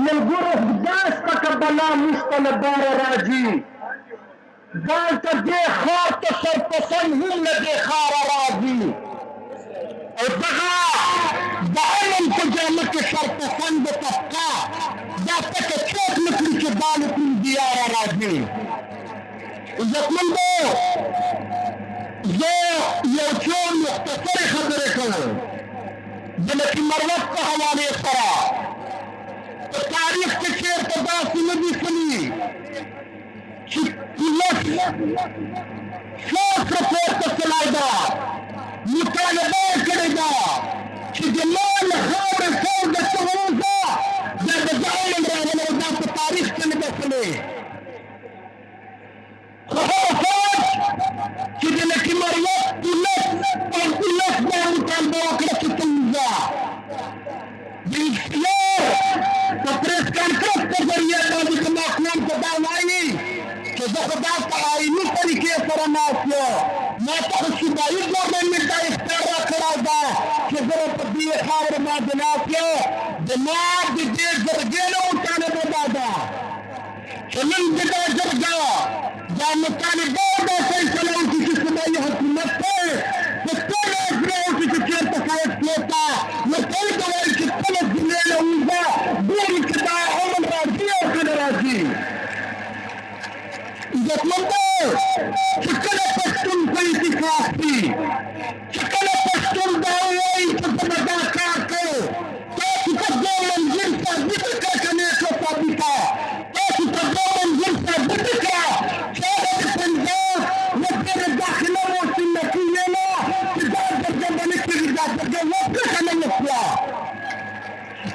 ملګرو داس تقبلا مستندار راځي دالته دې ښار ته سرپسند هم له دې ښاره راځي او دغه د علم په جامه کې سرپسند طبقه دا پکې څوک نه کړي چې دا له کوم دیاره راځي. عزتمندو زه یو څو مختصرې خبرې کوم د لکي مروت په حوالې سره. په تاریخ کې چېرته داسې نه دي کړي چې پولیس فوج راپورته کړی ده، مطالبه یې کړې ده چې د مال خاورې فوج د څه ووځه دا د علم راغلی او دا په تاریخ کې نه ده کړې. خو هغه فوج چې د لکي مروت پولیس دا مطالبه وکړه چې ته ووځه د اختیار په پریس کانفرنس په ذریعه باندې زما اخوان ته دا وایي چې زه خو دا په آئیني طریقې سره ناست یم، ما ته خو صوبایي ګورنمنټ دا اختیار راکړی ده چې زه په دې خاورې باندې ناست یم. زما د دې جرګې نه مطالبه دا ده چې نن د دا جرګه دا مطالبه دا فیصله وکړي چې صوبایي حکومت ته په ټوله اجرا وکړي چې چېرته فوج پرېږده ورته ورته وایي چې خپله ضلع نه ووځه ګوري چې دا امن راځي او که نه راځي. عزتمندو چې کله پښتون په اتفاق شي، چې کله پښتون دا ووایي چې زه به دا کار کوو، تاسو ته دا منظر ثابته کړه که نیټه ثابته، تاسو ته دا منظر ثابته کړه چې هغه د پنجاب وزیر داخله و سنتي ویله چې دا جرګه به نه کېږي، دا جرګه وکړه که نه وکړه.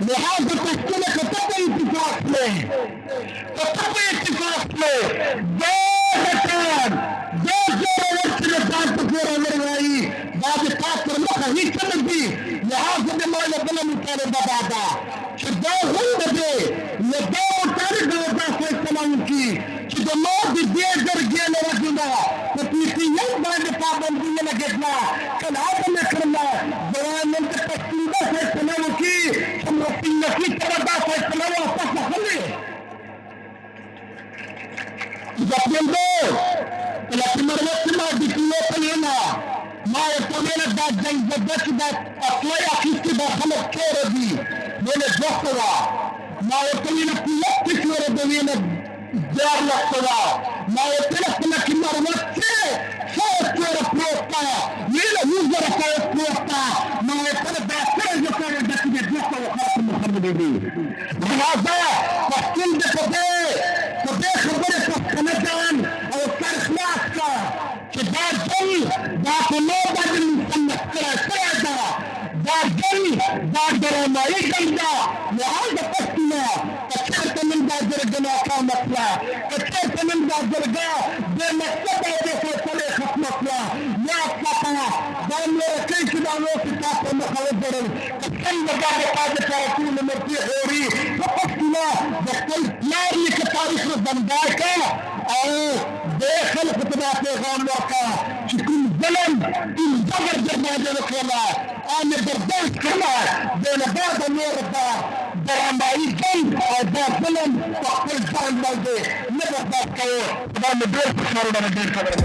لہذا پښتونه که ته په اتفاق شوې، که ته په اتفاق شوې دا غټان دا زورور چې د ځان په زورور وایي دا د تا پر مخه هېڅ نه دي. لہذا د ما له بله مطالبه دا ده چې دا هم د دې له دا مطالبه دا فیصله وکړي چې د ما د دې جرګې له وجې نه په PTM باندې پابندي ولګېدله، قناعت مې کړله زه وایم نن د پښتون دا فیصله وکړي چې مفتي نقیب ته به دا فیصله واپس اخلي. عزتمندو په لکي مروت کې ما ډیپیو ته ویله، ما ورته ویله دا جنګزده چې دا اصله یې اخیستې دا خلک چېرې دي؟ ویلې 2 سوه. ما ورته ویله پولیس کې چېرې ده؟ ویله 14 سوه. ما ورته ویله په لکي مروت کې فوج چېرې پروت ده؟ ویله 20,000 فوج پروت ده. ما ورته ویله دا څنګه زه کولی ده چې د 2 سوه خلکو مخربې دي. لہذا پښتون د په دې خبرې پښتانه ځان او سر خلاص کړه چې دا جنګ دا په ما باندې مصنف کړی ده، دا جنګ دا ډرامایي جنګ ده. لہذا پښتونه که چېرته نن دا جرګه ناکامه کړه، که چېرته نن دا جرګه بې مقصده او بې فیصلې ختمه کړه، یاد ساته دا امریکۍ چې دا اوس تا په مخه وځړل که څنګه دا د تا دپاره ټول عمر پرېښوري. په پښتونه د خپل پلار نیکه تاریخ نه ځنډای کړه او دې خلکو ته دا پیغام ورکړه چې کوم ظلم کوم جبر درباندې وکړله او مې برداشت کړله، دې نه بعده نور دا ډرامایي جنګ او دا ظلم په خپل ځان باندې نه برداشت کوو. دا مې ډېر خوشحاله ده، ډېر خبره